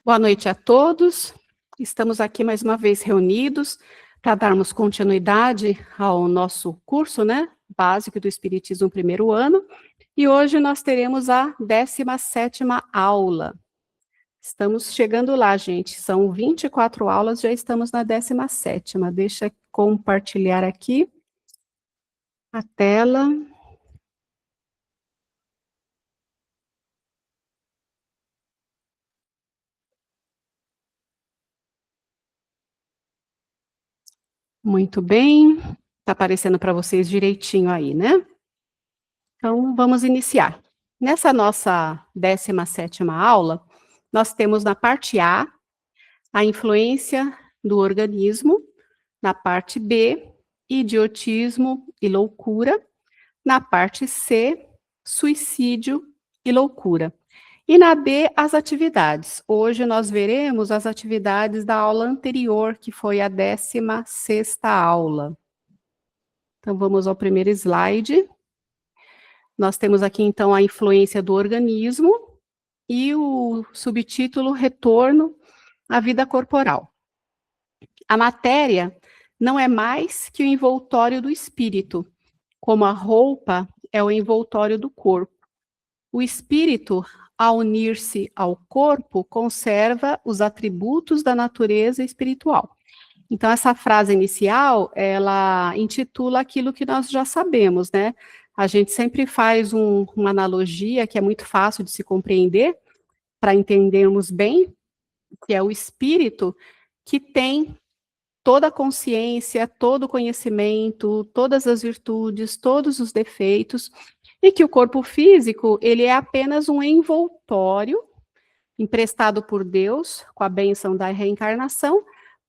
Boa noite a todos. Estamos aqui mais uma vez reunidos para darmos continuidade ao nosso curso, básico do Espiritismo primeiro ano. E hoje nós teremos a 17ª aula. Estamos chegando lá, gente. São 24 aulas, já estamos na 17ª. Deixa eu compartilhar aqui a tela. Muito bem. Está aparecendo para vocês direitinho aí, né? Então, vamos iniciar. Nessa nossa 17ª aula, nós temos na parte A influência do organismo, na parte B, idiotismo e loucura, na parte C, suicídio e loucura. E na D, as atividades. Hoje nós veremos as atividades da aula anterior, que foi a 16ª aula. Então, vamos ao primeiro slide. Nós temos aqui, então, a influência do organismo e o subtítulo Retorno à vida corporal. A matéria não é mais que o envoltório do espírito, como a roupa é o envoltório do corpo. O espírito, ao unir-se ao corpo, conserva os atributos da natureza espiritual. Então, essa frase inicial, ela intitula aquilo que nós já sabemos, né? A gente sempre faz uma analogia que é muito fácil de se compreender, para entendermos bem, que é o espírito que tem toda a consciência, todo o conhecimento, todas as virtudes, todos os defeitos, e que o corpo físico, ele é apenas um envoltório emprestado por Deus, com a bênção da reencarnação,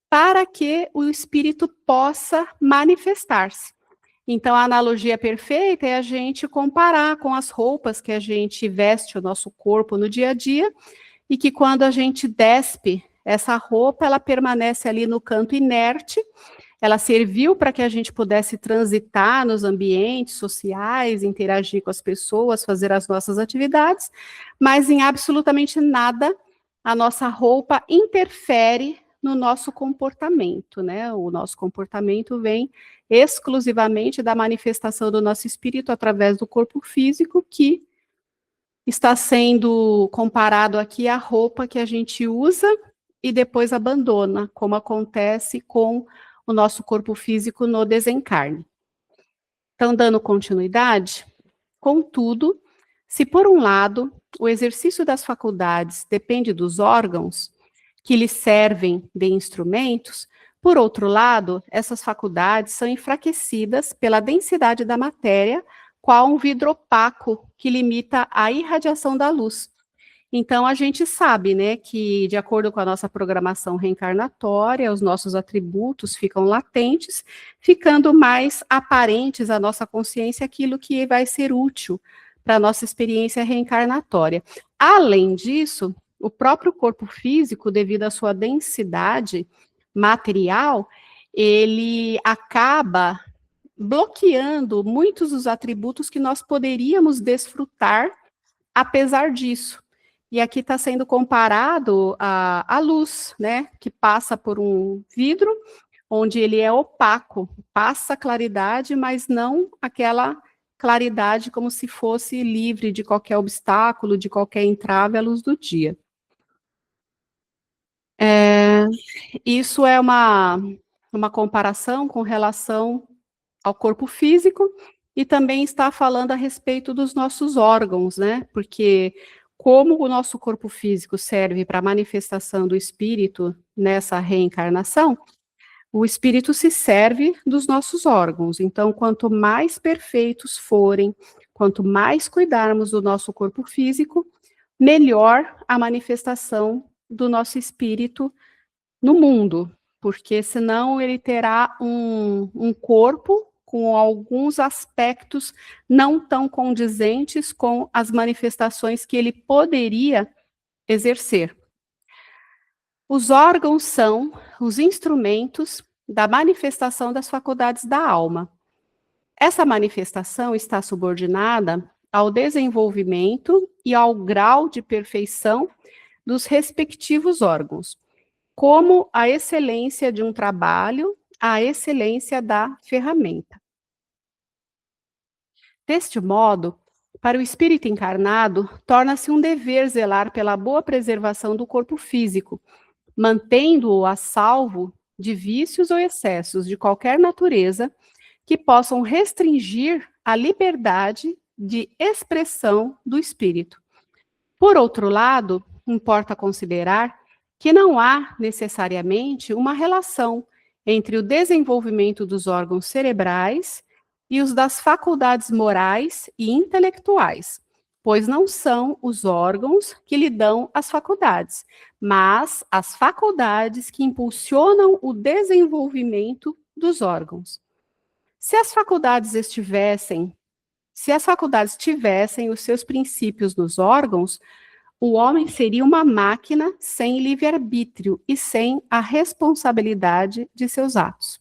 para que o espírito possa manifestar-se. Então, a analogia perfeita é a gente comparar com as roupas que a gente veste o nosso corpo no dia a dia, e que quando a gente despe essa roupa, ela permanece ali no canto inerte, ela serviu para que a gente pudesse transitar nos ambientes sociais, interagir com as pessoas, fazer as nossas atividades, mas em absolutamente nada a nossa roupa interfere no nosso comportamento, né? O nosso comportamento vem exclusivamente da manifestação do nosso espírito através do corpo físico, que está sendo comparado aqui à roupa que a gente usa e depois abandona, como acontece com o nosso corpo físico no desencarne. Então, dando continuidade, contudo, se por um lado o exercício das faculdades depende dos órgãos que lhes servem de instrumentos, por outro lado, essas faculdades são enfraquecidas pela densidade da matéria, qual um vidro opaco que limita a irradiação da luz. Então, a gente sabe, que de acordo com a nossa programação reencarnatória, os nossos atributos ficam latentes, ficando mais aparentes à nossa consciência aquilo que vai ser útil para a nossa experiência reencarnatória. Além disso, o próprio corpo físico, devido à sua densidade material, ele acaba bloqueando muitos dos atributos que nós poderíamos desfrutar apesar disso. E aqui está sendo comparado a luz, que passa por um vidro, onde ele é opaco, passa claridade, mas não aquela claridade como se fosse livre de qualquer obstáculo, de qualquer entrave à luz do dia. Isso é uma comparação com relação ao corpo físico, e também está falando a respeito dos nossos órgãos, porque como o nosso corpo físico serve para a manifestação do espírito nessa reencarnação, o espírito se serve dos nossos órgãos. Então, quanto mais perfeitos forem, quanto mais cuidarmos do nosso corpo físico, melhor a manifestação do nosso espírito no mundo, porque senão ele terá um corpo com alguns aspectos não tão condizentes com as manifestações que ele poderia exercer. Os órgãos são os instrumentos da manifestação das faculdades da alma. Essa manifestação está subordinada ao desenvolvimento e ao grau de perfeição dos respectivos órgãos, como a excelência de um trabalho, a excelência da ferramenta. Deste modo, para o espírito encarnado, torna-se um dever zelar pela boa preservação do corpo físico, mantendo-o a salvo de vícios ou excessos de qualquer natureza que possam restringir a liberdade de expressão do espírito. Por outro lado, importa considerar que não há necessariamente uma relação entre o desenvolvimento dos órgãos cerebrais e os das faculdades morais e intelectuais, pois não são os órgãos que lhe dão as faculdades, mas as faculdades que impulsionam o desenvolvimento dos órgãos. Se as faculdades tivessem os seus princípios nos órgãos, o homem seria uma máquina sem livre-arbítrio e sem a responsabilidade de seus atos.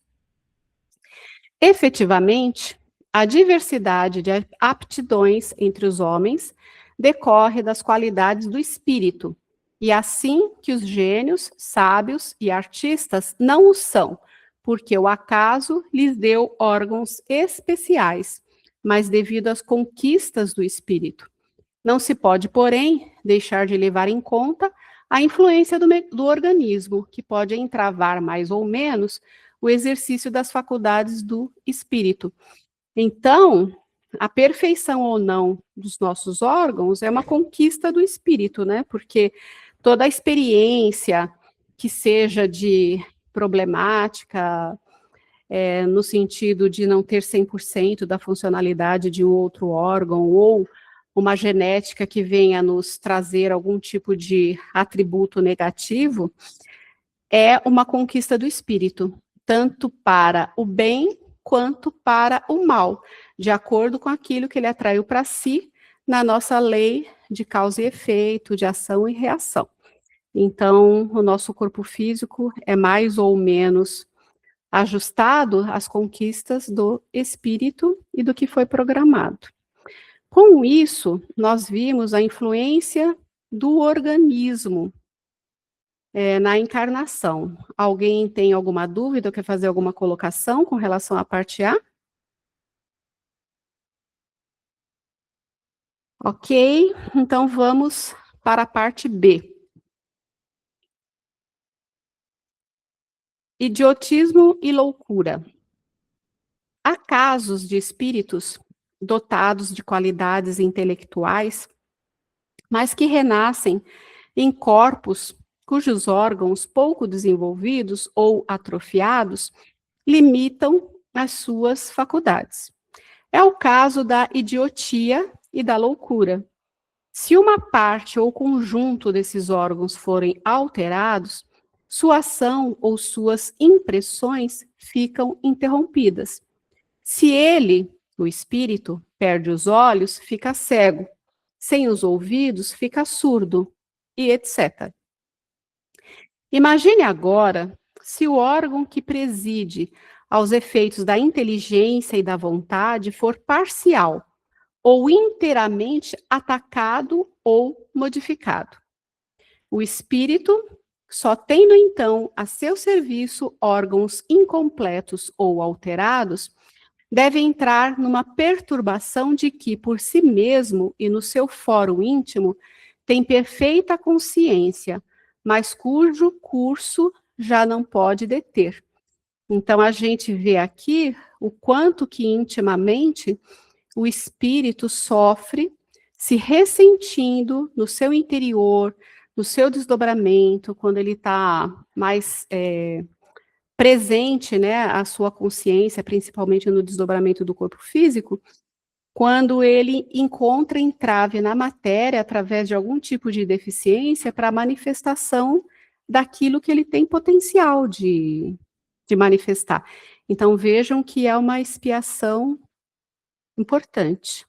Efetivamente, a diversidade de aptidões entre os homens decorre das qualidades do espírito, e assim que os gênios, sábios e artistas não o são, porque o acaso lhes deu órgãos especiais, mas devido às conquistas do espírito. Não se pode, porém, deixar de levar em conta a influência do organismo, que pode entravar mais ou menos o exercício das faculdades do espírito. Então, a perfeição ou não dos nossos órgãos é uma conquista do espírito, né? Porque toda a experiência que seja de problemática, no sentido de não ter 100% da funcionalidade de um outro órgão, ou uma genética que venha nos trazer algum tipo de atributo negativo, é uma conquista do espírito, tanto para o bem quanto para o mal, de acordo com aquilo que ele atraiu para si na nossa lei de causa e efeito, de ação e reação. Então, o nosso corpo físico é mais ou menos ajustado às conquistas do espírito e do que foi programado. Com isso, nós vimos a influência do organismo na encarnação. Alguém tem alguma dúvida, quer fazer alguma colocação com relação à parte A? Ok, então vamos para a parte B. Idiotismo e loucura. Há casos de espíritos dotados de qualidades intelectuais, mas que renascem em corpos cujos órgãos pouco desenvolvidos ou atrofiados limitam as suas faculdades. É o caso da idiotia e da loucura. Se uma parte ou conjunto desses órgãos forem alterados, sua ação ou suas impressões ficam interrompidas. Se ele, o espírito, perde os olhos, fica cego. Sem os ouvidos, fica surdo, e etc. Imagine agora se o órgão que preside aos efeitos da inteligência e da vontade for parcial ou inteiramente atacado ou modificado. O espírito, só tendo então a seu serviço órgãos incompletos ou alterados, deve entrar numa perturbação de que, por si mesmo e no seu fórum íntimo, tem perfeita consciência, mas cujo curso já não pode deter. Então, a gente vê aqui o quanto que intimamente o espírito sofre, se ressentindo no seu interior, no seu desdobramento, quando ele está mais presente, né, a sua consciência, principalmente no desdobramento do corpo físico, quando ele encontra entrave na matéria através de algum tipo de deficiência para a manifestação daquilo que ele tem potencial de manifestar. Então, vejam que é uma expiação importante.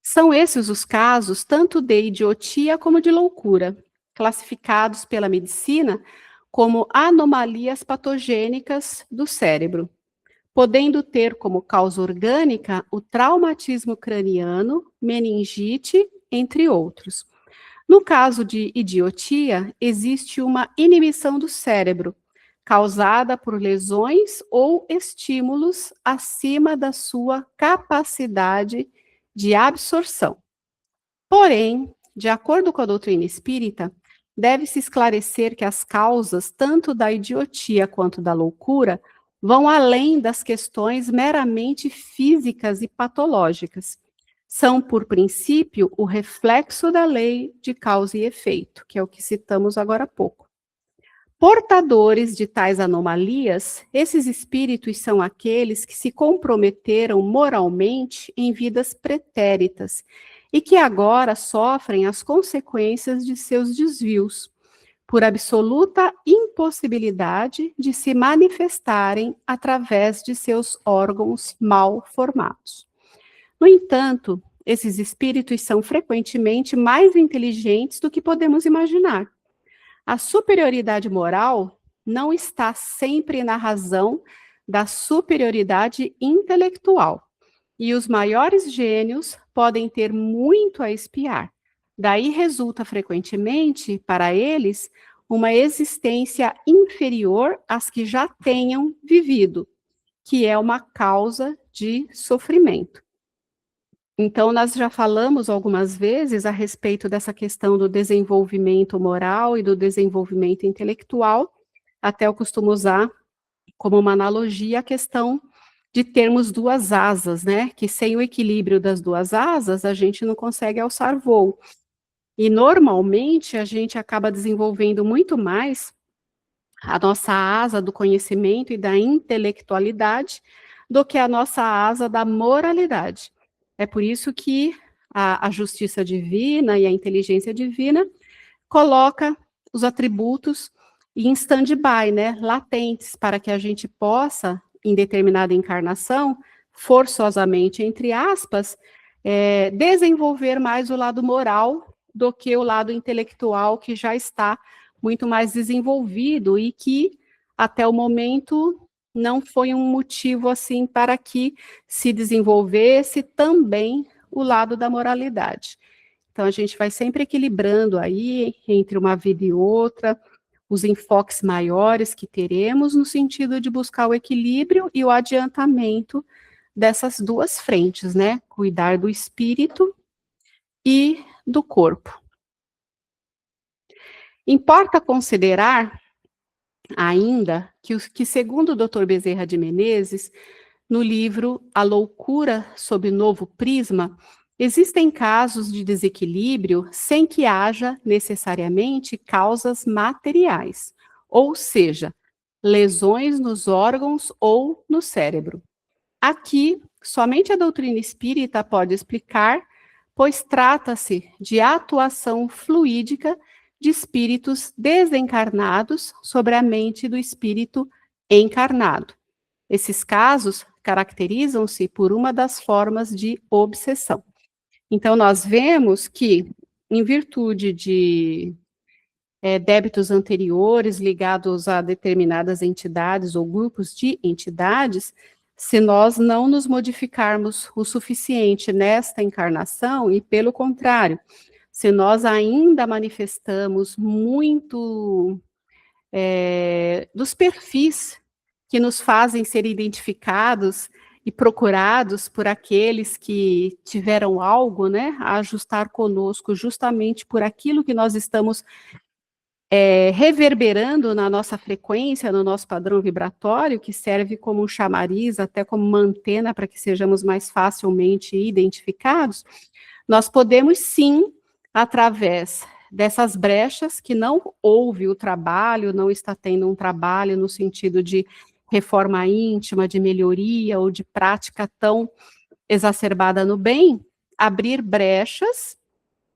São esses os casos tanto de idiotia como de loucura, classificados pela medicina como anomalias patogênicas do cérebro, podendo ter como causa orgânica o traumatismo craniano, meningite, entre outros. No caso de idiotia, existe uma inibição do cérebro, causada por lesões ou estímulos acima da sua capacidade de absorção. Porém, de acordo com a doutrina espírita, deve-se esclarecer que as causas, tanto da idiotia quanto da loucura, vão além das questões meramente físicas e patológicas. São, por princípio, o reflexo da lei de causa e efeito, que é o que citamos agora há pouco. Portadores de tais anomalias, esses espíritos são aqueles que se comprometeram moralmente em vidas pretéritas e que agora sofrem as consequências de seus desvios, por absoluta impossibilidade de se manifestarem através de seus órgãos mal formados. No entanto, esses espíritos são frequentemente mais inteligentes do que podemos imaginar. A superioridade moral não está sempre na razão da superioridade intelectual, e os maiores gênios podem ter muito a espiar. Daí resulta frequentemente, para eles, uma existência inferior às que já tenham vivido, que é uma causa de sofrimento. Então, nós já falamos algumas vezes a respeito dessa questão do desenvolvimento moral e do desenvolvimento intelectual. Até eu costumo usar como uma analogia a questão de termos duas asas, né? Que sem o equilíbrio das duas asas, a gente não consegue alçar voo. E normalmente a gente acaba desenvolvendo muito mais a nossa asa do conhecimento e da intelectualidade do que a nossa asa da moralidade. É por isso que a justiça divina e a inteligência divina coloca os atributos em stand-by, né, latentes, para que a gente possa, em determinada encarnação, forçosamente, entre aspas, desenvolver mais o lado moral do que o lado intelectual, que já está muito mais desenvolvido e que, até o momento, não foi um motivo assim para que se desenvolvesse também o lado da moralidade. Então, a gente vai sempre equilibrando aí entre uma vida e outra, os enfoques maiores que teremos no sentido de buscar o equilíbrio e o adiantamento dessas duas frentes, né? Cuidar do espírito e do corpo. Importa considerar ainda que segundo o Dr. Bezerra de Menezes, no livro A Loucura sob Novo Prisma, existem casos de desequilíbrio sem que haja necessariamente causas materiais, ou seja, lesões nos órgãos ou no cérebro. Aqui, somente a doutrina espírita pode explicar, pois trata-se de atuação fluídica de espíritos desencarnados sobre a mente do espírito encarnado. Esses casos caracterizam-se por uma das formas de obsessão. Então, nós vemos que, em virtude de débitos anteriores ligados a determinadas entidades ou grupos de entidades, se nós não nos modificarmos o suficiente nesta encarnação, e pelo contrário, se nós ainda manifestamos muito dos perfis que nos fazem ser identificados e procurados por aqueles que tiveram algo, né, a ajustar conosco, justamente por aquilo que nós estamos reverberando na nossa frequência, no nosso padrão vibratório, que serve como um chamariz, até como uma antena para que sejamos mais facilmente identificados, nós podemos sim, através dessas brechas que não houve o trabalho, não está tendo um trabalho no sentido de reforma íntima, de melhoria ou de prática tão exacerbada no bem, abrir brechas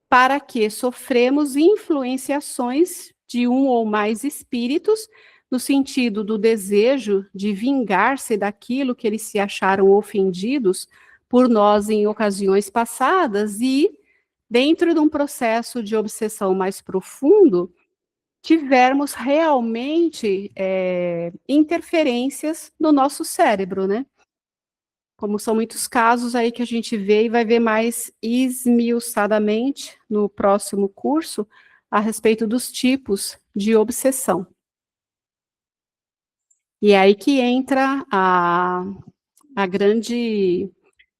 para que sofremos influenciações de um ou mais espíritos, no sentido do desejo de vingar-se daquilo que eles se acharam ofendidos por nós em ocasiões passadas e, dentro de um processo de obsessão mais profundo, tivermos realmente interferências no nosso cérebro, né? como são muitos casos aí que a gente vê e vai ver mais esmiuçadamente no próximo curso, a respeito dos tipos de obsessão. E é aí que entra a grande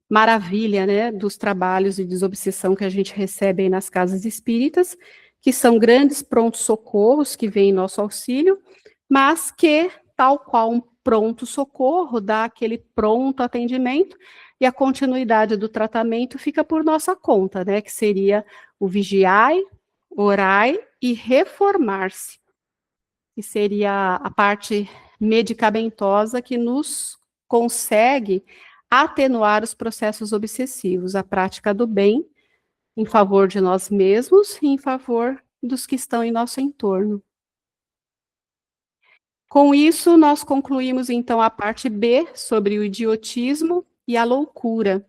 maravilha, né, dos trabalhos de desobsessão que a gente recebe aí nas casas espíritas, que são grandes prontos-socorros que vêm em nosso auxílio, mas que, tal qual um pronto-socorro, dá aquele pronto atendimento, e a continuidade do tratamento fica por nossa conta, né, que seria o vigiai, orai e reformar-se, que seria a parte medicamentosa que nos consegue atenuar os processos obsessivos, a prática do bem em favor de nós mesmos e em favor dos que estão em nosso entorno. Com isso, nós concluímos então a parte B sobre o idiotismo e a loucura.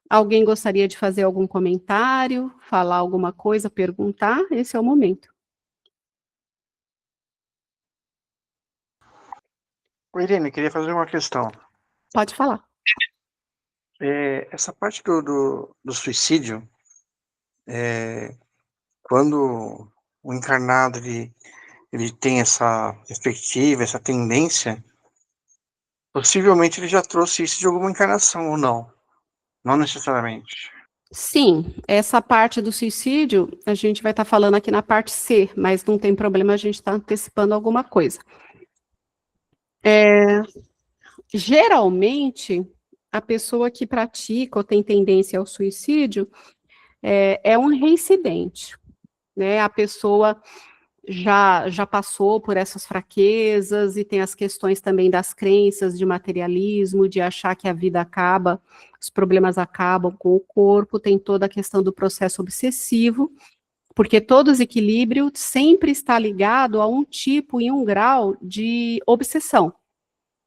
Alguém gostaria de fazer algum comentário, falar alguma coisa, perguntar? Esse é o momento. Irene, queria fazer uma questão. Pode falar. Essa parte do suicídio, quando o encarnado ele tem essa perspectiva, essa tendência, possivelmente ele já trouxe isso de alguma encarnação ou não? Não necessariamente. Sim, essa parte do suicídio, a gente vai estar falando aqui na parte C, mas não tem problema a gente estar antecipando alguma coisa. Geralmente, a pessoa que pratica ou tem tendência ao suicídio é um reincidente, né? A pessoa já passou por essas fraquezas e tem as questões também das crenças de materialismo, de achar que a vida acaba, os problemas acabam com o corpo, tem toda a questão do processo obsessivo, porque todo desequilíbrio sempre está ligado a um tipo e um grau de obsessão.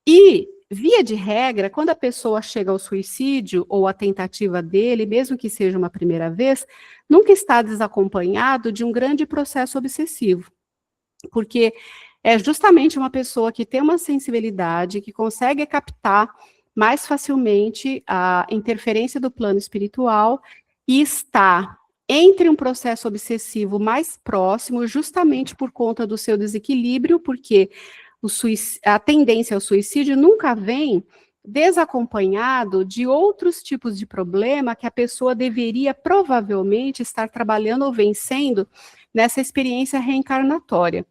E, via de regra, quando a pessoa chega ao suicídio ou à tentativa dele, mesmo que seja uma primeira vez, nunca está desacompanhado de um grande processo obsessivo, porque é justamente uma pessoa que tem uma sensibilidade, que consegue captar mais facilmente a interferência do plano espiritual e está entre um processo obsessivo mais próximo, justamente por conta do seu desequilíbrio, porque a tendência ao suicídio nunca vem desacompanhado de outros tipos de problema que a pessoa deveria provavelmente estar trabalhando ou vencendo nessa experiência reencarnatória.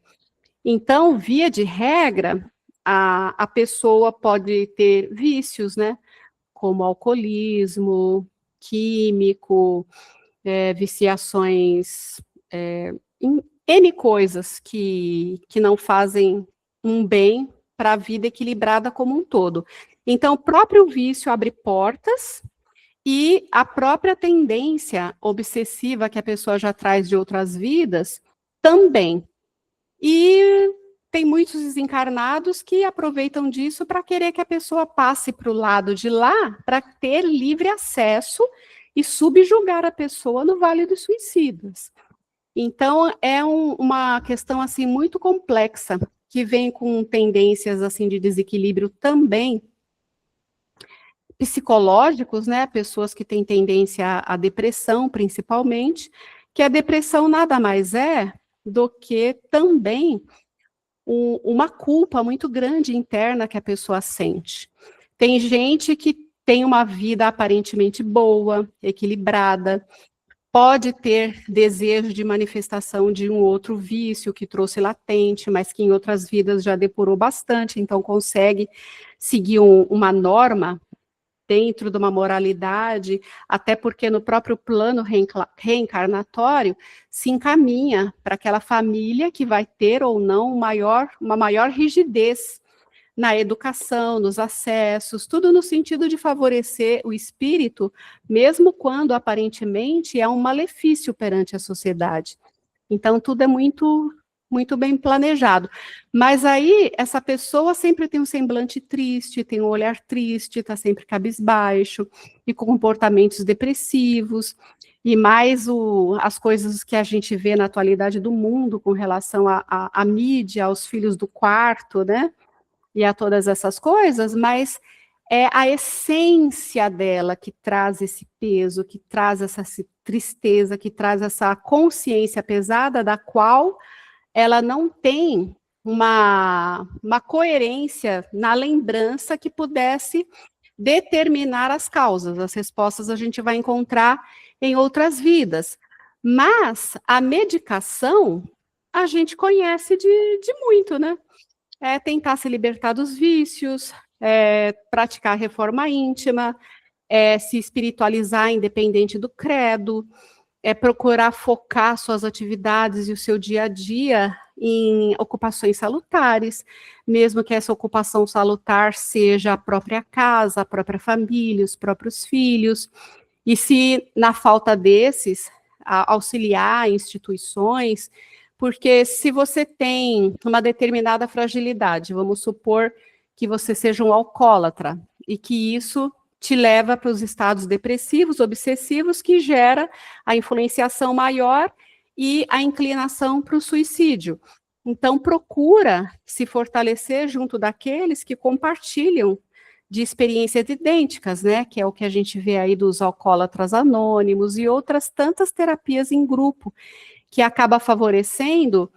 Então, via de regra, a pessoa pode ter vícios, né, como alcoolismo, químico, viciações, em N coisas que não fazem um bem para a vida equilibrada como um todo. Então, o próprio vício abre portas e a própria tendência obsessiva que a pessoa já traz de outras vidas também. E tem muitos desencarnados que aproveitam disso para querer que a pessoa passe para o lado de lá para ter livre acesso e subjugar a pessoa no Vale dos Suicidas. Então, é uma questão assim muito complexa, que vem com tendências assim de desequilíbrio também psicológicos, né? Pessoas que têm tendência à depressão, principalmente, que a depressão nada mais é do que também uma culpa muito grande interna que a pessoa sente. Tem gente que tem uma vida aparentemente boa, equilibrada, pode ter desejo de manifestação de um outro vício que trouxe latente, mas que em outras vidas já depurou bastante, então consegue seguir uma norma dentro de uma moralidade, até porque no próprio plano reencarnatório se encaminha para aquela família que vai ter ou não uma maior rigidez na educação, nos acessos, tudo no sentido de favorecer o espírito, mesmo quando aparentemente é um malefício perante a sociedade. Então, tudo é muito bem planejado. Mas aí, essa pessoa sempre tem um semblante triste, tem um olhar triste, está sempre cabisbaixo, e com comportamentos depressivos, e mais as coisas que a gente vê na atualidade do mundo com relação à mídia, aos filhos do quarto, né? E a todas essas coisas, mas é a essência dela que traz esse peso, que traz essa tristeza, que traz essa consciência pesada, da qual ela não tem uma coerência na lembrança que pudesse determinar as causas. As respostas a gente vai encontrar em outras vidas. Mas a medicação a gente conhece de muito, né? É tentar se libertar dos vícios, praticar reforma íntima, se espiritualizar independente do credo, procurar focar suas atividades e o seu dia a dia em ocupações salutares, mesmo que essa ocupação salutar seja a própria casa, a própria família, os próprios filhos, e se na falta desses, auxiliar instituições, porque se você tem uma determinada fragilidade, vamos supor que você seja um alcoólatra, e que isso te leva para os estados depressivos, obsessivos, que gera a influenciação maior e a inclinação para o suicídio. Então, procura se fortalecer junto daqueles que compartilham de experiências idênticas, né? Que é o que a gente vê aí dos alcoólatras anônimos e outras tantas terapias em grupo, que acaba favorecendo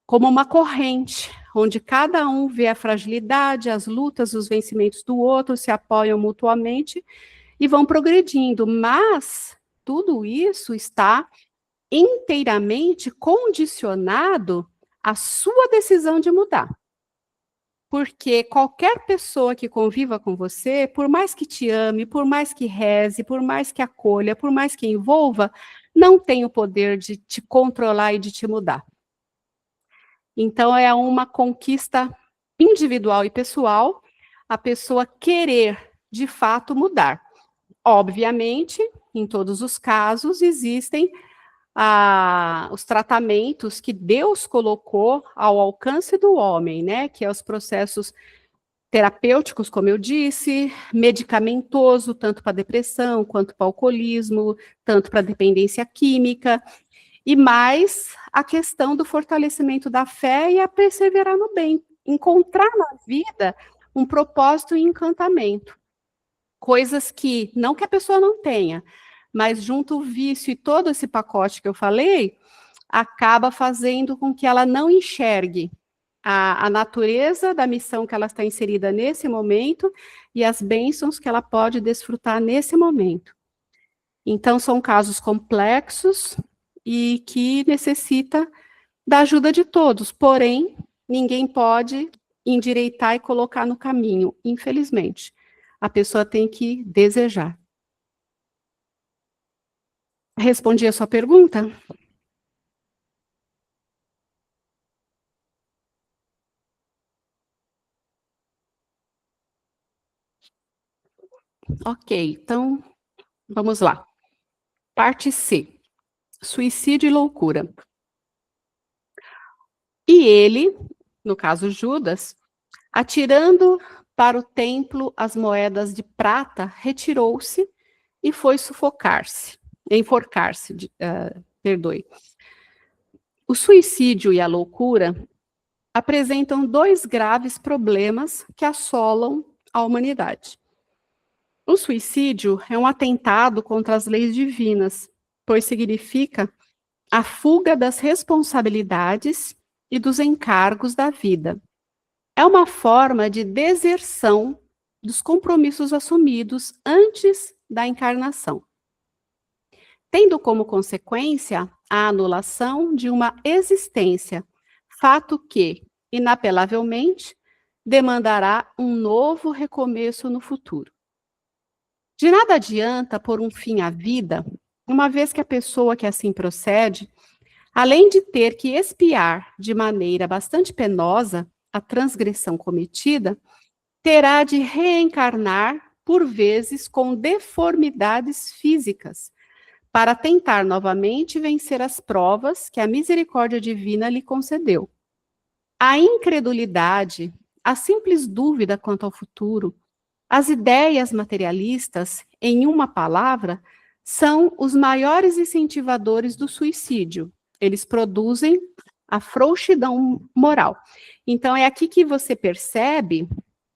como uma corrente, onde cada um vê a fragilidade, as lutas, os vencimentos do outro, se apoiam mutuamente e vão progredindo. Mas tudo isso está inteiramente condicionado à sua decisão de mudar. Porque qualquer pessoa que conviva com você, por mais que te ame, por mais que reze, por mais que acolha, por mais que envolva, não tem o poder de te controlar e de te mudar. Então, é uma conquista individual e pessoal, a pessoa querer, de fato, mudar. Obviamente, em todos os casos, existem os tratamentos que Deus colocou ao alcance do homem, né? Que é os processos terapêuticos, como eu disse, medicamentoso, tanto para depressão, quanto para alcoolismo, tanto para dependência química, e mais a questão do fortalecimento da fé e a perseverar no bem, encontrar na vida um propósito e encantamento. Coisas que, não que a pessoa não tenha, mas junto o vício e todo esse pacote que eu falei, acaba fazendo com que ela não enxergue a natureza da missão que ela está inserida nesse momento e as bênçãos que ela pode desfrutar nesse momento. Então, são casos complexos e que necessita da ajuda de todos, porém, ninguém pode endireitar e colocar no caminho, infelizmente. A pessoa tem que desejar. Respondi a sua pergunta? Ok, então, vamos lá. Parte C. Suicídio e loucura. E ele, no caso Judas, atirando para o templo as moedas de prata, retirou-se e foi enforcar-se, perdoe. O suicídio e a loucura apresentam dois graves problemas que assolam a humanidade. O suicídio é um atentado contra as leis divinas, pois significa a fuga das responsabilidades e dos encargos da vida. É uma forma de deserção dos compromissos assumidos antes da encarnação, tendo como consequência a anulação de uma existência, fato que, inapelavelmente, demandará um novo recomeço no futuro. De nada adianta pôr um fim à vida, uma vez que a pessoa que assim procede, além de ter que expiar de maneira bastante penosa a transgressão cometida, terá de reencarnar, por vezes, com deformidades físicas, para tentar novamente vencer as provas que a misericórdia divina lhe concedeu. A incredulidade, a simples dúvida quanto ao futuro, as ideias materialistas, em uma palavra, são os maiores incentivadores do suicídio. Eles produzem a frouxidão moral. Então, é aqui que você percebe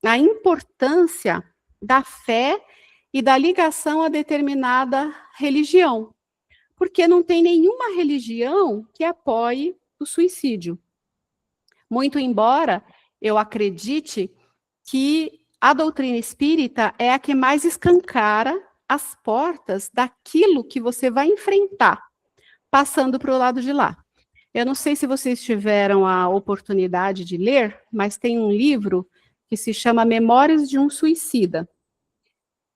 a importância da fé e da ligação a determinada religião, porque não tem nenhuma religião que apoie o suicídio. Muito embora eu acredite que a doutrina espírita é a que mais escancara as portas daquilo que você vai enfrentar, passando para o lado de lá. Eu não sei se vocês tiveram a oportunidade de ler, mas tem um livro que se chama Memórias de um Suicida,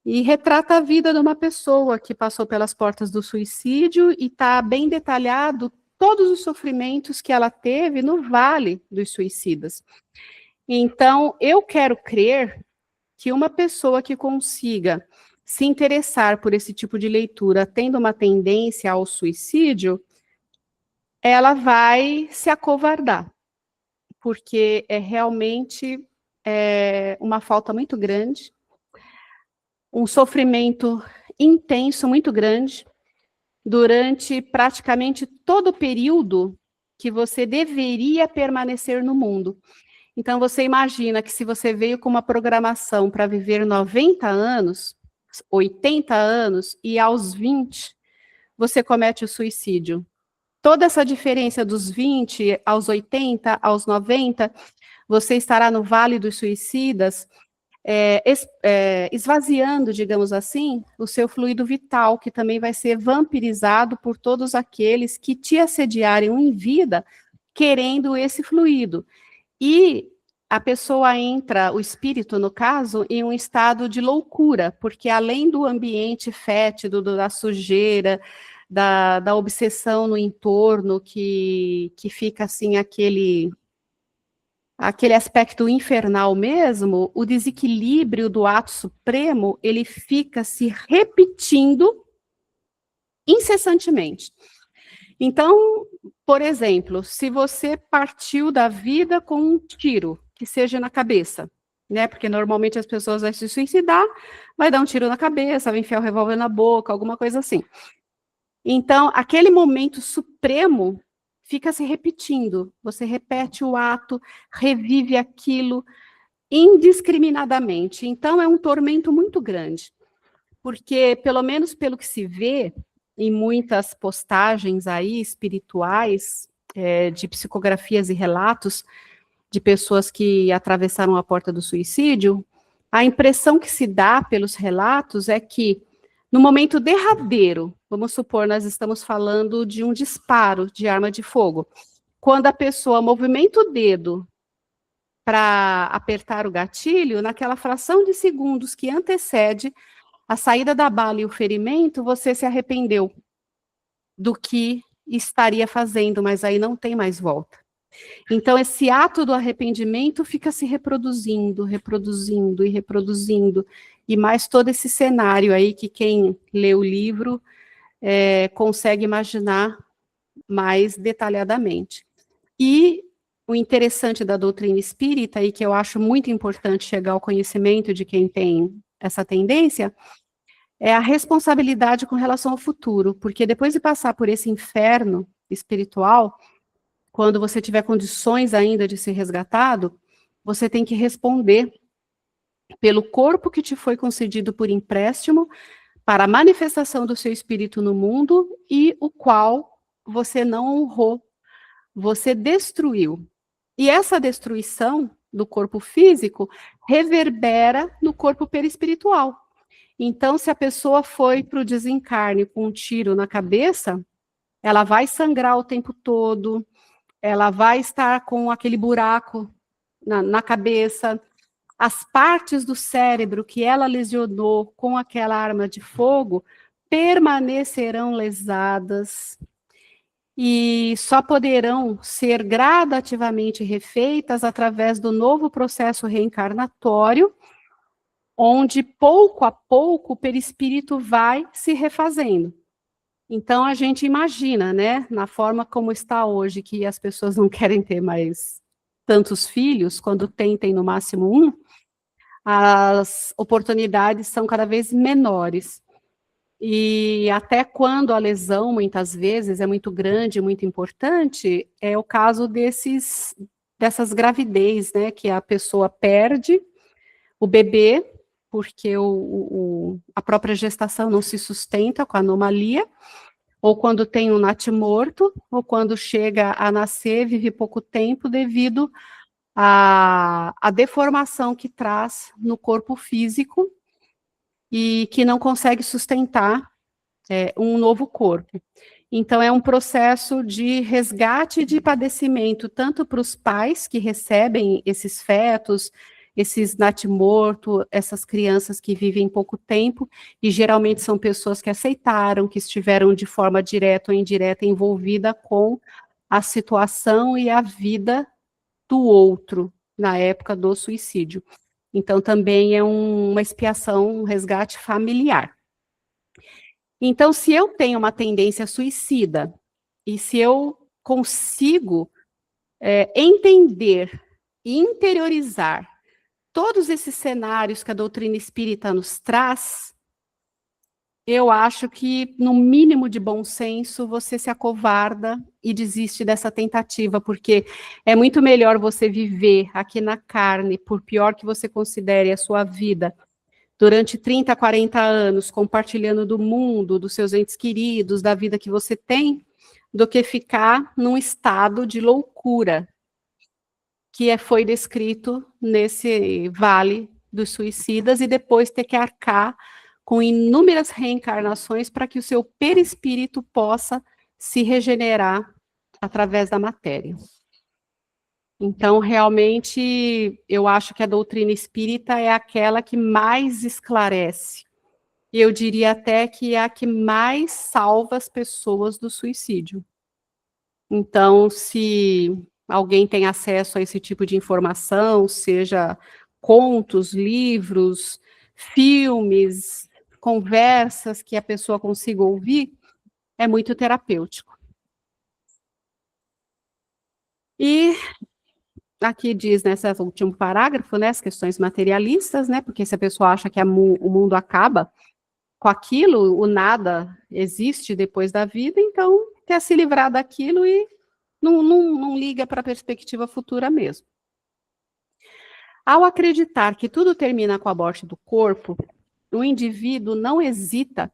e retrata a vida de uma pessoa que passou pelas portas do suicídio e está bem detalhado todos os sofrimentos que ela teve no Vale dos Suicidas. Então, eu quero crer que uma pessoa que consiga se interessar por esse tipo de leitura, tendo uma tendência ao suicídio, ela vai se acovardar, porque é realmente uma falta muito grande, um sofrimento intenso, muito grande, durante praticamente todo o período que você deveria permanecer no mundo. Então, você imagina que se você veio com uma programação para viver 90 anos, 80 anos, e aos 20, você comete o suicídio. Toda essa diferença dos 20 aos 80, aos 90, você estará no Vale dos Suicidas, esvaziando, digamos assim, o seu fluido vital, que também vai ser vampirizado por todos aqueles que te assediarem em vida, querendo esse fluido. E a pessoa entra, o espírito, no caso, em um estado de loucura, porque além do ambiente fétido, da sujeira, da obsessão no entorno, que fica assim aquele aspecto infernal mesmo, o desequilíbrio do ato supremo, ele fica se repetindo incessantemente. Então, por exemplo, se você partiu da vida com um tiro, que seja na cabeça, né? Porque normalmente as pessoas vão se suicidar, vai dar um tiro na cabeça, vai enfiar o revólver na boca, alguma coisa assim. Então, aquele momento supremo fica se repetindo. Você repete o ato, revive aquilo indiscriminadamente. Então, é um tormento muito grande. Porque, pelo menos pelo que se vê, em muitas postagens aí espirituais, de psicografias e relatos de pessoas que atravessaram a porta do suicídio, a impressão que se dá pelos relatos é que, no momento derradeiro, vamos supor, nós estamos falando de um disparo de arma de fogo, quando a pessoa movimenta o dedo para apertar o gatilho, naquela fração de segundos que antecede a saída da bala e o ferimento, você se arrependeu do que estaria fazendo, mas aí não tem mais volta. Então, esse ato do arrependimento fica se reproduzindo, reproduzindo e reproduzindo, e mais todo esse cenário aí que quem lê o livro consegue imaginar mais detalhadamente. E o interessante da doutrina espírita, e que eu acho muito importante chegar ao conhecimento de quem tem essa tendência, é a responsabilidade com relação ao futuro, porque depois de passar por esse inferno espiritual, quando você tiver condições ainda de ser resgatado, você tem que responder pelo corpo que te foi concedido por empréstimo para a manifestação do seu espírito no mundo e o qual você não honrou, você destruiu. E essa destruição do corpo físico reverbera no corpo perispiritual. Então, se a pessoa foi para o desencarne com um tiro na cabeça, ela vai sangrar o tempo todo, ela vai estar com aquele buraco na cabeça, as partes do cérebro que ela lesionou com aquela arma de fogo permanecerão lesadas e só poderão ser gradativamente refeitas através do novo processo reencarnatório, onde pouco a pouco o perispírito vai se refazendo. Então, a gente imagina, né, na forma como está hoje, que as pessoas não querem ter mais tantos filhos, quando tem no máximo um, as oportunidades são cada vez menores. E até quando a lesão, muitas vezes, é muito grande, muito importante, é o caso dessas gravidez, né, que a pessoa perde o bebê porque a própria gestação não se sustenta com a anomalia, ou quando tem um natimorto, ou quando chega a nascer, vive pouco tempo devido à deformação que traz no corpo físico e que não consegue sustentar um novo corpo. Então, é um processo de resgate de padecimento, tanto para os pais que recebem esses fetos, esses natimorto, essas crianças que vivem pouco tempo, e geralmente são pessoas que aceitaram, que estiveram de forma direta ou indireta envolvida com a situação e a vida do outro, na época do suicídio. Então, também é uma expiação, um resgate familiar. Então, se eu tenho uma tendência suicida, e se eu consigo entender e interiorizar todos esses cenários que a doutrina espírita nos traz, eu acho que, no mínimo de bom senso, você se acovarda e desiste dessa tentativa, porque é muito melhor você viver aqui na carne, por pior que você considere a sua vida, durante 30, 40 anos, compartilhando do mundo, dos seus entes queridos, da vida que você tem, do que ficar num estado de loucura, que foi descrito nesse vale dos suicidas, e depois ter que arcar com inúmeras reencarnações para que o seu perispírito possa se regenerar através da matéria. Então, realmente, eu acho que a doutrina espírita é aquela que mais esclarece. E eu diria até que é a que mais salva as pessoas do suicídio. Então, se alguém tem acesso a esse tipo de informação, seja contos, livros, filmes, conversas que a pessoa consiga ouvir, é muito terapêutico. E aqui diz, nesse último parágrafo, né, as questões materialistas, né, porque se a pessoa acha que o mundo acaba com aquilo, o nada existe depois da vida, então quer se livrar daquilo e não liga para a perspectiva futura mesmo. Ao acreditar que tudo termina com a morte do corpo, o indivíduo não hesita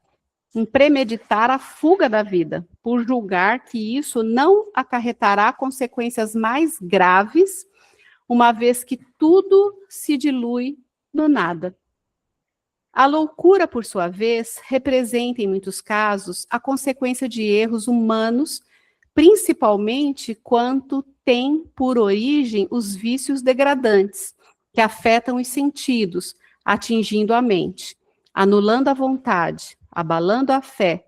em premeditar a fuga da vida, por julgar que isso não acarretará consequências mais graves, uma vez que tudo se dilui no nada. A loucura, por sua vez, representa, em muitos casos, a consequência de erros humanos, principalmente quando tem por origem os vícios degradantes, que afetam os sentidos, atingindo a mente, anulando a vontade, abalando a fé,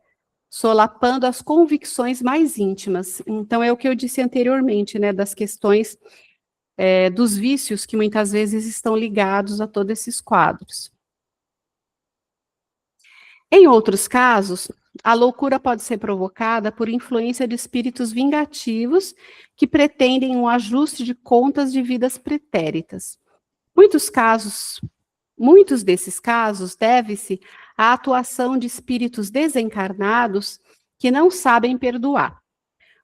solapando as convicções mais íntimas. Então, é o que eu disse anteriormente, né, das questões dos vícios que muitas vezes estão ligados a todos esses quadros. Em outros casos, a loucura pode ser provocada por influência de espíritos vingativos que pretendem um ajuste de contas de vidas pretéritas. Muitos desses casos devem-se à atuação de espíritos desencarnados que não sabem perdoar.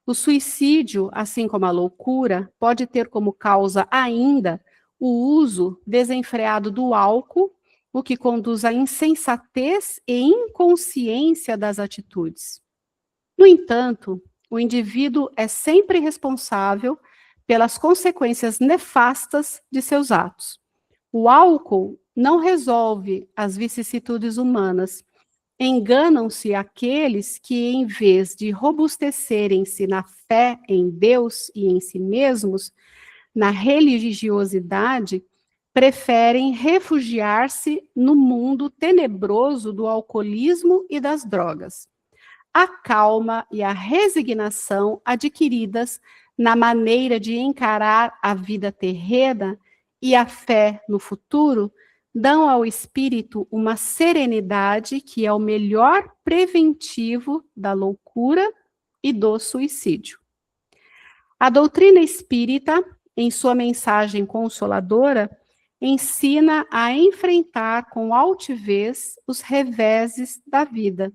O suicídio, assim como a loucura, pode ter como causa ainda o uso desenfreado do álcool, o que conduz à insensatez e inconsciência das atitudes. No entanto, o indivíduo é sempre responsável pelas consequências nefastas de seus atos. O álcool não resolve as vicissitudes humanas. Enganam-se aqueles que, em vez de robustecerem-se na fé em Deus e em si mesmos, na religiosidade, preferem refugiar-se no mundo tenebroso do alcoolismo e das drogas. A calma e a resignação adquiridas na maneira de encarar a vida terrena e a fé no futuro dão ao espírito uma serenidade que é o melhor preventivo da loucura e do suicídio. A doutrina espírita, em sua mensagem consoladora, ensina a enfrentar com altivez os reveses da vida,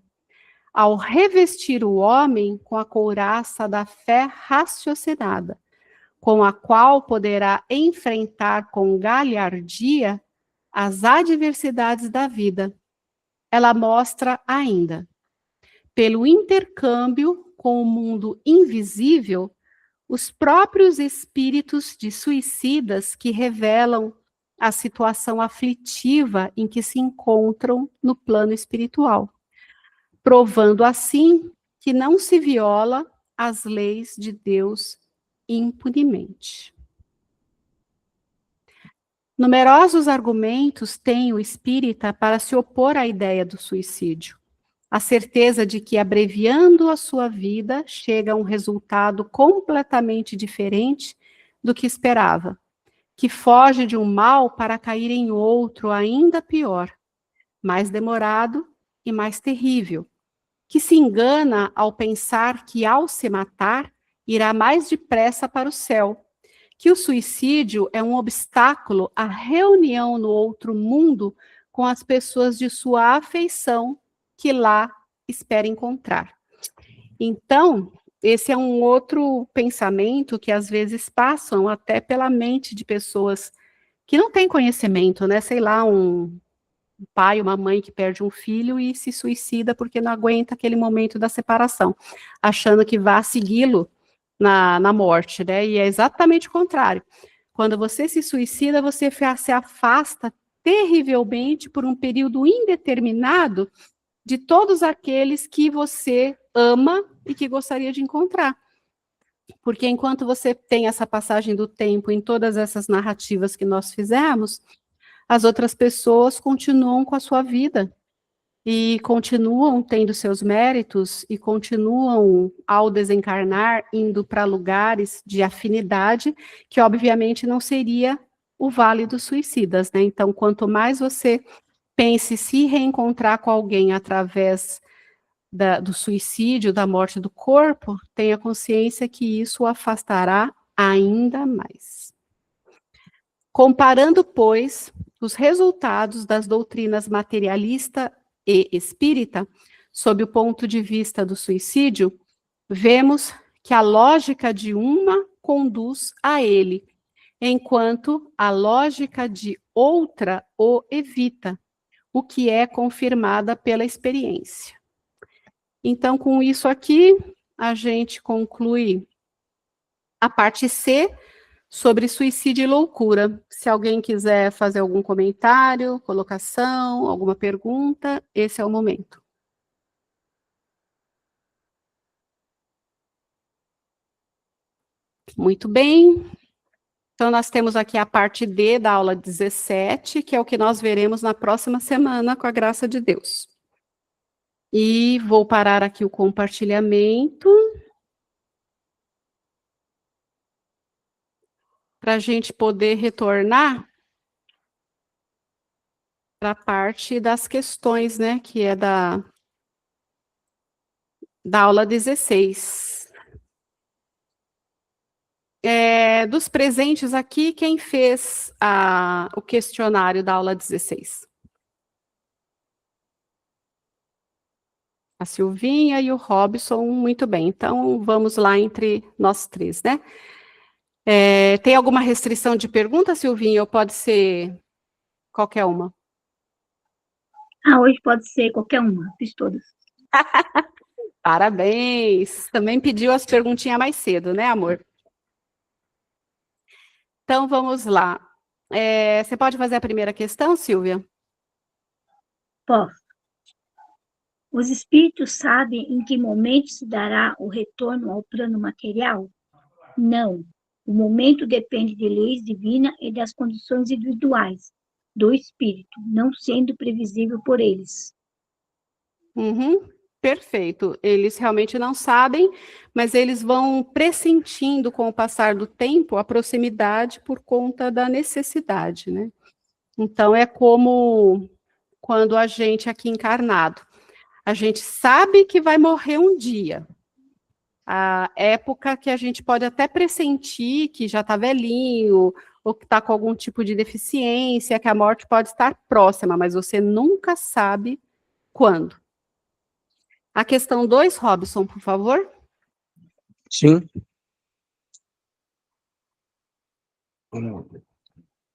ao revestir o homem com a couraça da fé raciocinada, com a qual poderá enfrentar com galhardia as adversidades da vida. Ela mostra ainda, pelo intercâmbio com o mundo invisível, os próprios espíritos de suicidas que revelam a situação aflitiva em que se encontram no plano espiritual, provando assim que não se viola as leis de Deus impunemente. Numerosos argumentos tem o espírita para se opor à ideia do suicídio. A certeza de que, abreviando a sua vida, chega a um resultado completamente diferente do que esperava, que foge de um mal para cair em outro ainda pior, mais demorado e mais terrível, que se engana ao pensar que, ao se matar, irá mais depressa para o céu, que o suicídio é um obstáculo à reunião no outro mundo com as pessoas de sua afeição que lá espera encontrar. Então, esse é um outro pensamento que às vezes passam até pela mente de pessoas que não têm conhecimento, né? Sei lá, um pai, uma mãe que perde um filho e se suicida porque não aguenta aquele momento da separação, achando que vai segui-lo na morte, né? E é exatamente o contrário. Quando você se suicida, você se afasta terrivelmente por um período indeterminado de todos aqueles que você ama e que gostaria de encontrar. Porque enquanto você tem essa passagem do tempo em todas essas narrativas que nós fizemos, as outras pessoas continuam com a sua vida e continuam tendo seus méritos e continuam, ao desencarnar, indo para lugares de afinidade, que obviamente não seria o Vale dos Suicidas, né? Então, quanto mais você pense se reencontrar com alguém através do suicídio, da morte do corpo, tenha consciência que isso o afastará ainda mais. Comparando, pois, os resultados das doutrinas materialista e espírita, sob o ponto de vista do suicídio, vemos que a lógica de uma conduz a ele, enquanto a lógica de outra o evita, o que é confirmada pela experiência. Então, com isso aqui, a gente conclui a parte C sobre suicídio e loucura. Se alguém quiser fazer algum comentário, colocação, alguma pergunta, esse é o momento. Muito bem. Então, nós temos aqui a parte D da aula 17, que é o que nós veremos na próxima semana, com a graça de Deus. E vou parar aqui o compartilhamento, para a gente poder retornar para a parte das questões, né, que é da aula 16. Dos presentes aqui, quem fez o questionário da aula 16? A Silvinha e o Robson, muito bem. Então, vamos lá entre nós três, né? Tem alguma restrição de pergunta, Silvinha, ou pode ser qualquer uma? Hoje pode ser qualquer uma, fiz todas. Parabéns! Também pediu as perguntinhas mais cedo, né, amor? Então, vamos lá. Você pode fazer a primeira questão, Silvia? Posso. Os espíritos sabem em que momento se dará o retorno ao plano material? Não. O momento depende de leis divinas e das condições individuais do espírito, não sendo previsível por eles. Uhum, perfeito. Eles realmente não sabem, mas eles vão pressentindo com o passar do tempo a proximidade por conta da necessidade, né? Então, é como quando a gente aqui encarnado, a gente sabe que vai morrer um dia. A época que a gente pode até pressentir que já está velhinho, ou que está com algum tipo de deficiência, que a morte pode estar próxima, mas você nunca sabe quando. A questão 2, Robson, por favor. Sim.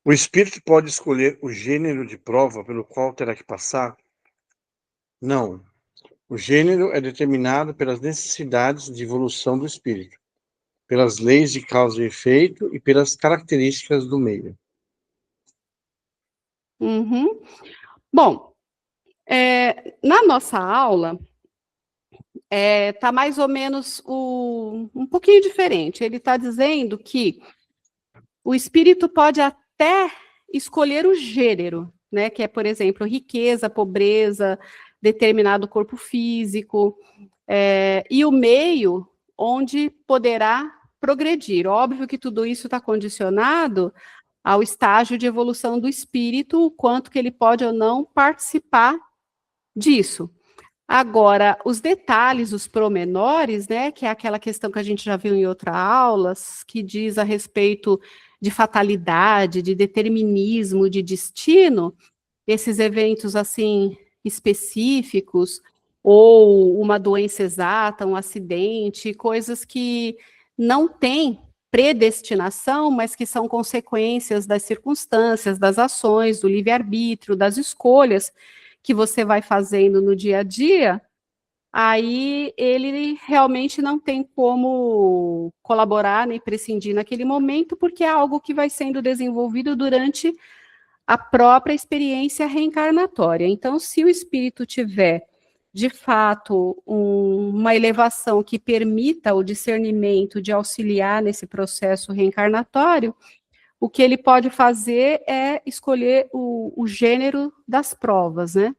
O espírito pode escolher o gênero de prova pelo qual terá que passar? Não. O gênero é determinado pelas necessidades de evolução do espírito, pelas leis de causa e efeito e pelas características do meio. Uhum. Bom, na nossa aula, tá mais ou menos um pouquinho diferente. Ele está dizendo que o espírito pode até escolher o gênero, né? Que é, por exemplo, riqueza, pobreza, determinado corpo físico, e o meio onde poderá progredir. Óbvio que tudo isso está condicionado ao estágio de evolução do espírito, o quanto que ele pode ou não participar disso. Agora, os detalhes, os pormenores, né, que é aquela questão que a gente já viu em outras aulas, que diz a respeito de fatalidade, de determinismo, de destino, esses eventos, assim, específicos, ou uma doença exata, um acidente, coisas que não têm predestinação, mas que são consequências das circunstâncias, das ações, do livre-arbítrio, das escolhas que você vai fazendo no dia a dia, aí ele realmente não tem como colaborar nem prescindir naquele momento, porque é algo que vai sendo desenvolvido durante a própria experiência reencarnatória. Então, se o espírito tiver, de fato, uma elevação que permita o discernimento de auxiliar nesse processo reencarnatório, o que ele pode fazer é escolher o gênero das provas, né?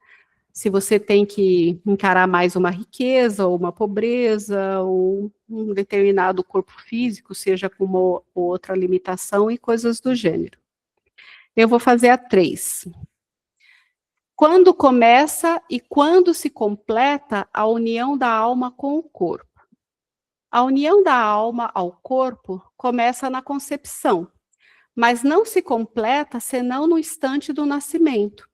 Se você tem que encarar mais uma riqueza, ou uma pobreza, ou um determinado corpo físico, seja com uma ou outra limitação e coisas do gênero. Eu vou fazer a 3. Quando começa e quando se completa a união da alma com o corpo? A união da alma ao corpo começa na concepção, mas não se completa senão no instante do nascimento.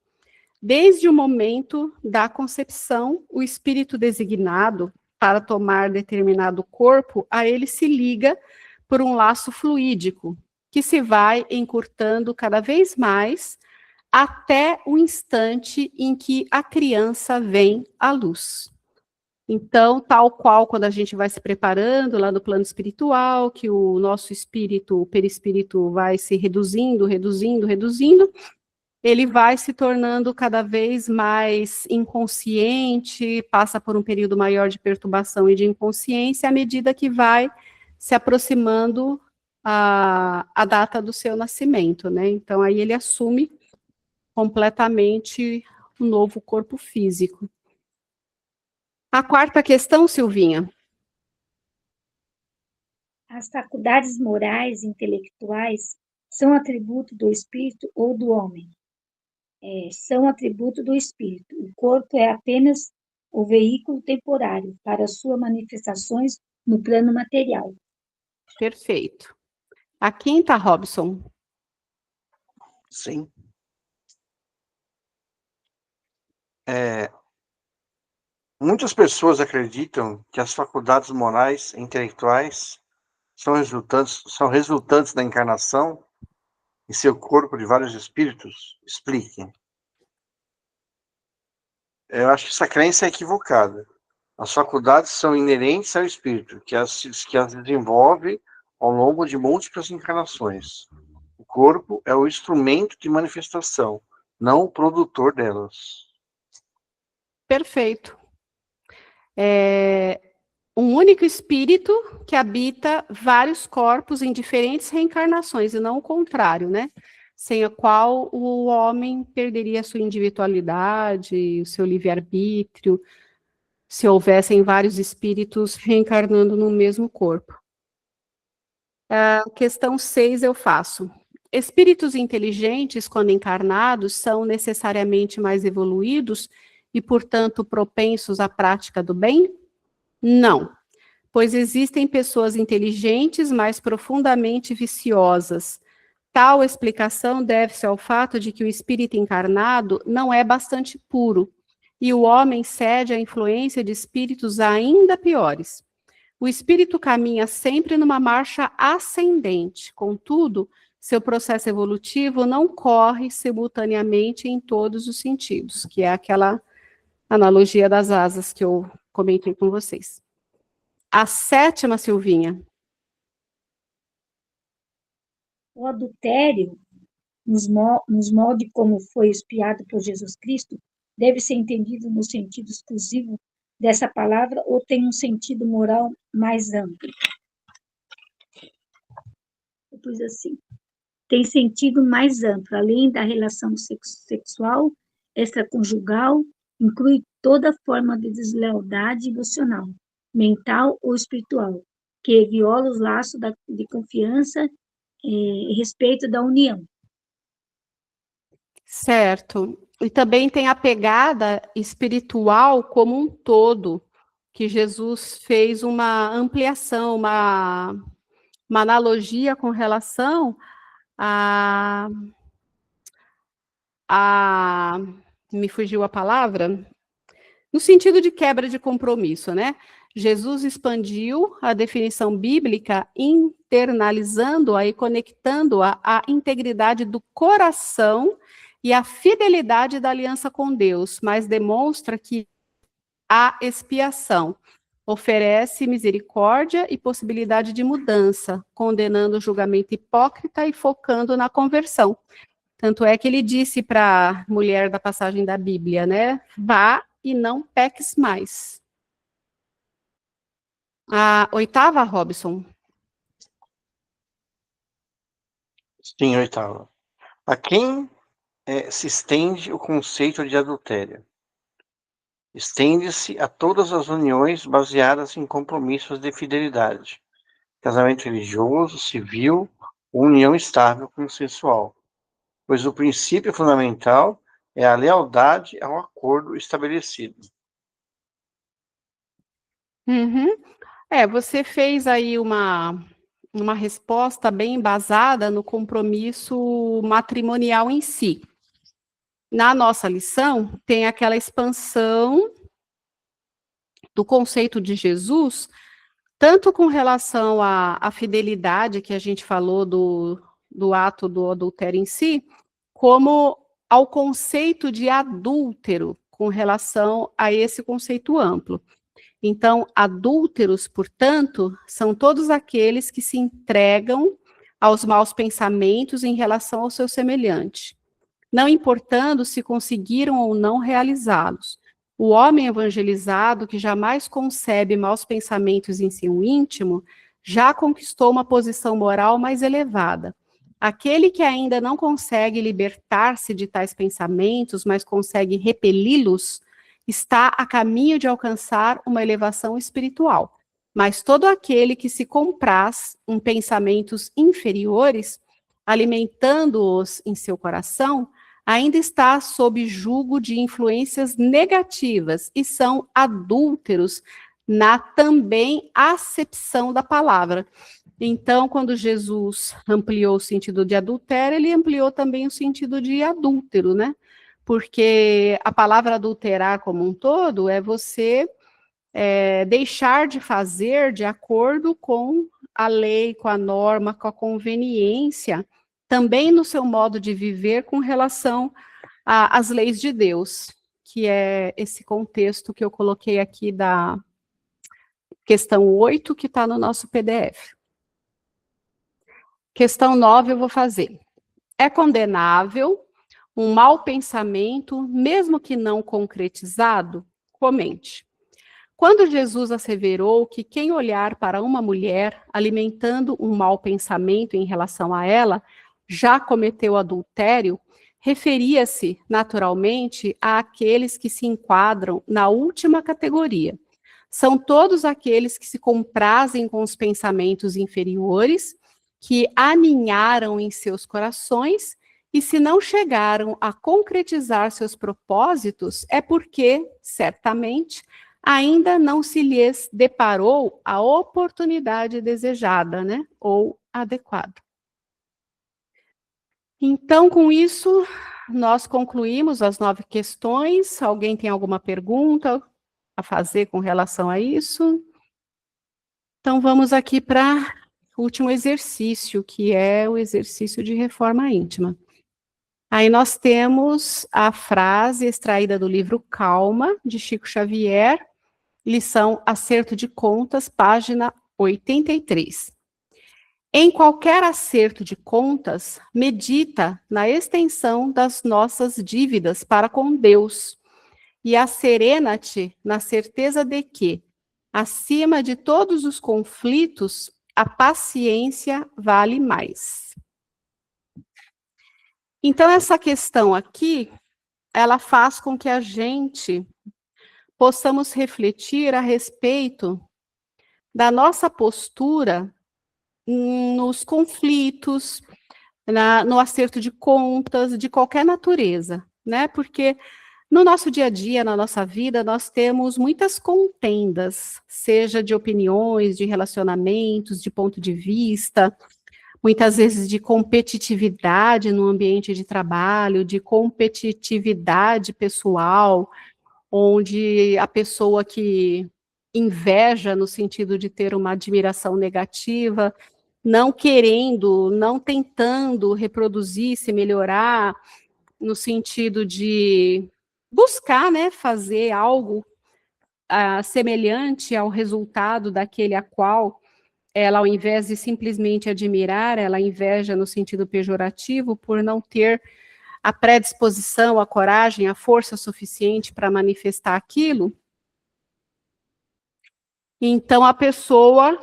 Desde o momento da concepção, o espírito designado para tomar determinado corpo, a ele se liga por um laço fluídico, que se vai encurtando cada vez mais até o instante em que a criança vem à luz. Então, tal qual quando a gente vai se preparando lá no plano espiritual, que o nosso espírito, o perispírito vai se reduzindo, ele vai se tornando cada vez mais inconsciente, passa por um período maior de perturbação e de inconsciência, à medida que vai se aproximando a data do seu nascimento, né? Então, aí ele assume completamente um novo corpo físico. A 4ª questão, Silvinha. As faculdades morais e intelectuais são atributo do espírito ou do homem? São atributo do espírito. O corpo é apenas o veículo temporário para suas manifestações no plano material. Perfeito. A 5ª, Robson. Sim. Muitas pessoas acreditam que as faculdades morais e intelectuais são resultantes da encarnação em seu corpo de vários espíritos. Explique. Eu acho que essa crença é equivocada. As faculdades são inerentes ao espírito, que as desenvolve ao longo de múltiplas encarnações. O corpo é o instrumento de manifestação, não o produtor delas. Perfeito. Um único espírito que habita vários corpos em diferentes reencarnações, e não o contrário, né? Sem a qual o homem perderia a sua individualidade, o seu livre-arbítrio, se houvessem vários espíritos reencarnando no mesmo corpo. A questão 6 eu faço. Espíritos inteligentes, quando encarnados, são necessariamente mais evoluídos e, portanto, propensos à prática do bem? Não, pois existem pessoas inteligentes, mas profundamente viciosas. Tal explicação deve-se ao fato de que o espírito encarnado não é bastante puro, e o homem cede à influência de espíritos ainda piores. O espírito caminha sempre numa marcha ascendente, contudo, seu processo evolutivo não corre simultaneamente em todos os sentidos, que é aquela analogia das asas que eu comentei com vocês. A 7ª, Silvinha. O adultério, nos moldes como foi expiado por Jesus Cristo, deve ser entendido no sentido exclusivo dessa palavra ou tem um sentido moral mais amplo? Eu pus assim. Tem sentido mais amplo, além da relação sexual, extraconjugal, inclui toda forma de deslealdade emocional, mental ou espiritual, que viola os laços de confiança e respeito da união. Certo. E também tem a pegada espiritual como um todo, que Jesus fez uma ampliação, uma analogia com relação a me fugiu a palavra, no sentido de quebra de compromisso, né? Jesus expandiu a definição bíblica, internalizando-a e conectando-a à integridade do coração e à fidelidade da aliança com Deus, mas demonstra que a expiação oferece misericórdia e possibilidade de mudança, condenando o julgamento hipócrita e focando na conversão. Tanto é que ele disse para a mulher da passagem da Bíblia, né? Vá e não peques mais. A 8ª, Robson. Sim, 8ª. A quem se estende o conceito de adultério? Estende-se a todas as uniões baseadas em compromissos de fidelidade, casamento religioso, civil, ou união estável consensual, pois o princípio fundamental é a lealdade ao acordo estabelecido. Uhum. Você fez aí uma resposta bem embasada no compromisso matrimonial em si. Na nossa lição, tem aquela expansão do conceito de Jesus, tanto com relação à fidelidade que a gente falou do ato do adultério em si, como ao conceito de adúltero, com relação a esse conceito amplo. Então, adúlteros, portanto, são todos aqueles que se entregam aos maus pensamentos em relação ao seu semelhante, não importando se conseguiram ou não realizá-los. O homem evangelizado, que jamais concebe maus pensamentos em seu íntimo, já conquistou uma posição moral mais elevada. Aquele que ainda não consegue libertar-se de tais pensamentos, mas consegue repeli-los, está a caminho de alcançar uma elevação espiritual. Mas todo aquele que se compraz em pensamentos inferiores, alimentando-os em seu coração, ainda está sob julgo de influências negativas e são adúlteros na também acepção da palavra. Então, quando Jesus ampliou o sentido de adultério, ele ampliou também o sentido de adúltero, né? Porque a palavra adulterar como um todo é você deixar de fazer de acordo com a lei, com a norma, com a conveniência, também no seu modo de viver com relação às leis de Deus, que é esse contexto que eu coloquei aqui da questão 8, que está no nosso PDF. Questão 9 eu vou fazer. É condenável um mau pensamento, mesmo que não concretizado? Comente. Quando Jesus asseverou que quem olhar para uma mulher alimentando um mau pensamento em relação a ela, já cometeu adultério, referia-se, naturalmente, àqueles que se enquadram na última categoria. São todos aqueles que se comprazem com os pensamentos inferiores, que aninharam em seus corações, e se não chegaram a concretizar seus propósitos, é porque, certamente, ainda não se lhes deparou a oportunidade desejada, né, ou adequada. Então, com isso, nós concluímos as 9 questões. Alguém tem alguma pergunta a fazer com relação a isso? Então, vamos aqui para último exercício, que é o exercício de reforma íntima. Aí nós temos a frase extraída do livro Calma, de Chico Xavier, lição Acerto de Contas, página 83. Em qualquer acerto de contas, medita na extensão das nossas dívidas para com Deus e acerena-te na certeza de que, acima de todos os conflitos, a paciência vale mais. Então, essa questão aqui, ela faz com que a gente possamos refletir a respeito da nossa postura nos conflitos, no acerto de contas, de qualquer natureza, né? Porque no nosso dia a dia, na nossa vida, nós temos muitas contendas, seja de opiniões, de relacionamentos, de ponto de vista, muitas vezes de competitividade no ambiente de trabalho, de competitividade pessoal, onde a pessoa que inveja no sentido de ter uma admiração negativa, não querendo, não tentando reproduzir, se melhorar, no sentido de buscar, né, fazer algo semelhante ao resultado daquele a qual ela, ao invés de simplesmente admirar, ela inveja no sentido pejorativo por não ter a predisposição, a coragem, a força suficiente para manifestar aquilo. Então a pessoa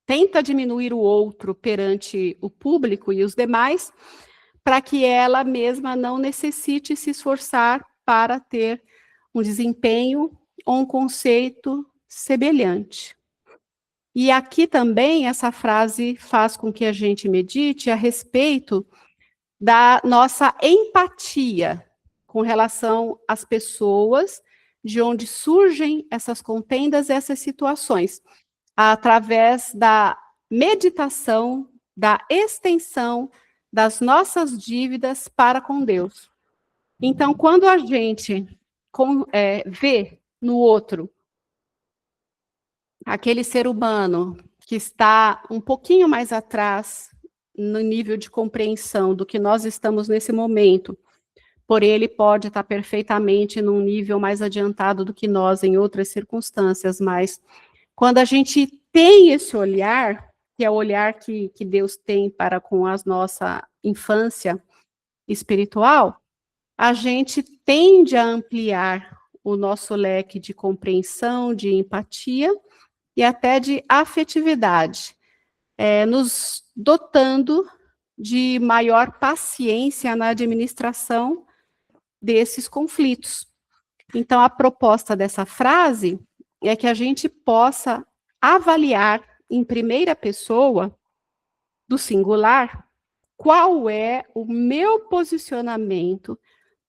tenta diminuir o outro perante o público e os demais, para que ela mesma não necessite se esforçar para ter um desempenho ou um conceito semelhante. E aqui também essa frase faz com que a gente medite a respeito da nossa empatia com relação às pessoas, de onde surgem essas contendas, essas situações, através da meditação, da extensão das nossas dívidas para com Deus. Então, quando a gente vê no outro aquele ser humano que está um pouquinho mais atrás no nível de compreensão do que nós estamos nesse momento, porém ele pode estar perfeitamente num nível mais adiantado do que nós em outras circunstâncias, mas quando a gente tem esse olhar, que é o olhar que Deus tem para com a nossa infância espiritual, a gente tende a ampliar o nosso leque de compreensão, de empatia e até de afetividade, nos dotando de maior paciência na administração desses conflitos. Então, a proposta dessa frase é que a gente possa avaliar em primeira pessoa, do singular, qual é o meu posicionamento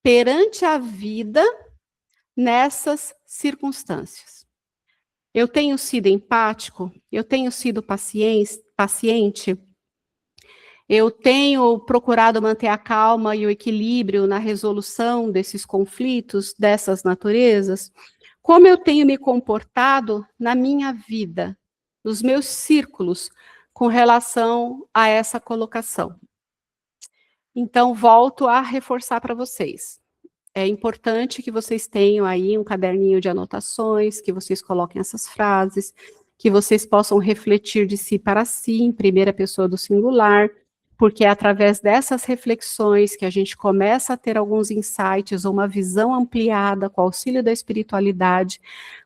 perante a vida nessas circunstâncias. Eu tenho sido empático? Eu tenho sido paciente? Eu tenho procurado manter a calma e o equilíbrio na resolução desses conflitos, dessas naturezas? Como eu tenho me comportado na minha vida, nos meus círculos, com relação a essa colocação? Então, volto a reforçar para vocês. É importante que vocês tenham aí um caderninho de anotações, que vocês coloquem essas frases, que vocês possam refletir de si para si, em primeira pessoa do singular, porque é através dessas reflexões que a gente começa a ter alguns insights ou uma visão ampliada com o auxílio da espiritualidade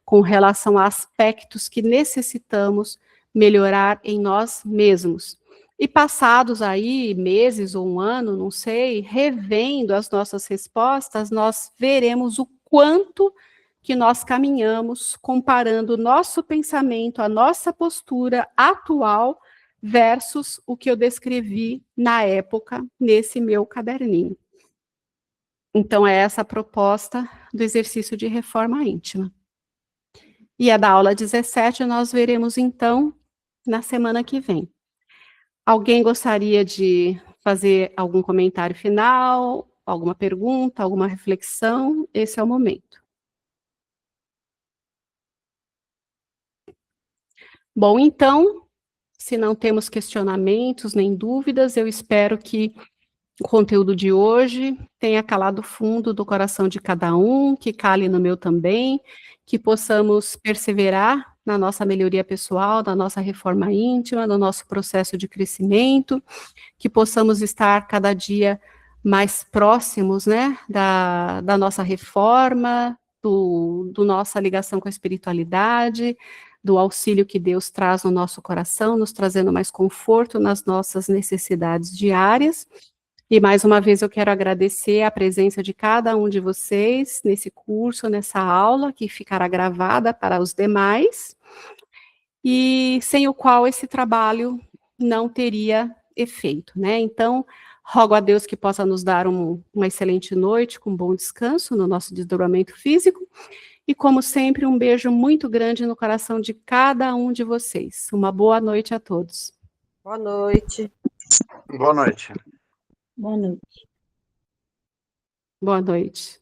com relação a aspectos que necessitamos melhorar em nós mesmos. E passados aí meses ou um ano, não sei, revendo as nossas respostas, nós veremos o quanto que nós caminhamos comparando o nosso pensamento, a nossa postura atual versus o que eu descrevi na época, nesse meu caderninho. Então, é essa a proposta do exercício de reforma íntima. E a da aula 17 nós veremos, então, na semana que vem. Alguém gostaria de fazer algum comentário final, alguma pergunta, alguma reflexão? Esse é o momento. Bom, então, se não temos questionamentos nem dúvidas, eu espero que o conteúdo de hoje tenha calado fundo do coração de cada um, que cale no meu também, que possamos perseverar na nossa melhoria pessoal, na nossa reforma íntima, no nosso processo de crescimento, que possamos estar cada dia mais próximos, né, da nossa reforma, do nossa ligação com a espiritualidade, do auxílio que Deus traz no nosso coração, nos trazendo mais conforto nas nossas necessidades diárias. E mais uma vez eu quero agradecer a presença de cada um de vocês nesse curso, nessa aula, que ficará gravada para os demais, e sem o qual esse trabalho não teria efeito, né? Então, rogo a Deus que possa nos dar uma excelente noite, com bom descanso no nosso desdobramento físico, e como sempre, um beijo muito grande no coração de cada um de vocês. Uma boa noite a todos. Boa noite. Boa noite. Boa noite. Boa noite.